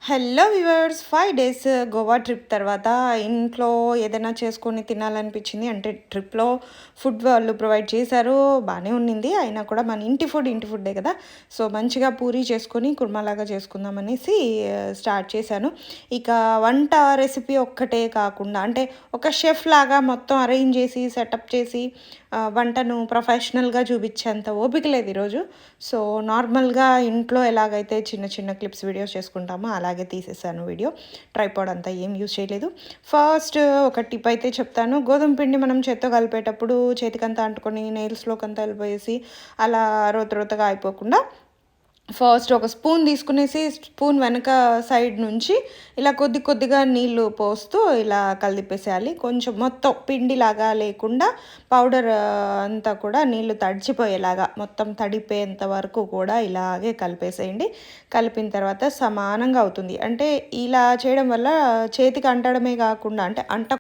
Hello viewers 5 days Goa trip తర్వాత ఇంట్లో ఏదైనా చేసుకొని తినాలనిపించింది. అంటే ట్రిప్‌లో ఫుడ్ వాళ్ళు ప్రొవైడ్ చేశారు. బానే ఉన్నింది. అయినా కూడా మన ఇంటి ఫుడ్డే కదా! సో, మంచిగా పూరి చేసుకొని కుర్మాలాగా చేసుకుందాం అనేసి స్టార్ట్ చేశాను. ఇక వంట రెసిపీ ఒక్కటే కాకుండా అంటే ఒక షెఫ్‌లాగా మొత్తం అరేంజ్ చేసి, సెటప్ చేసి వంటను ప్రొఫెషనల్‌గా చూపించేంత ఓపిక లేదు ఈరోజు. సో, నార్మల్‌గా ఇంట్లో ఎలాగైతే చిన్న చిన్న క్లిప్స్ వీడియోస్ చేసుకుంటామో అలాగే తీసేసాను వీడియో. ట్రైపాడ్ అంతా ఏం యూజ్ చేయలేదు. ఫస్ట్ ఒక టిప్ అయితే చెప్తాను. గోధుమ పిండి మనం చేత్తో కలిపేటప్పుడు చేతికంతా అంటుకొని నెయిల్స్‌లోకంతా ఎళ్ళిపోయేసి అలా రోత రోతగా అయిపోకుండా ఫస్ట్ ఒక స్పూన్ తీసుకునేసి, స్పూన్ వెనక సైడ్ నుంచి ఇలా కొద్ది కొద్దిగా నీళ్లు పోస్తూ ఇలా కలిపేసేయాలి. కొంచెం మొత్తం పిండిలాగా లేకుండా పౌడర్ అంతా కూడా నీళ్లు తడిచిపోయేలాగా మొత్తం తడిపోయేంత వరకు కూడా ఇలాగే కలిపేసేయండి. కలిపిన తర్వాత సమానంగా అవుతుంది. అంటే ఇలా చేయడం వల్ల చేతికి అంటడమే కాకుండా అంటే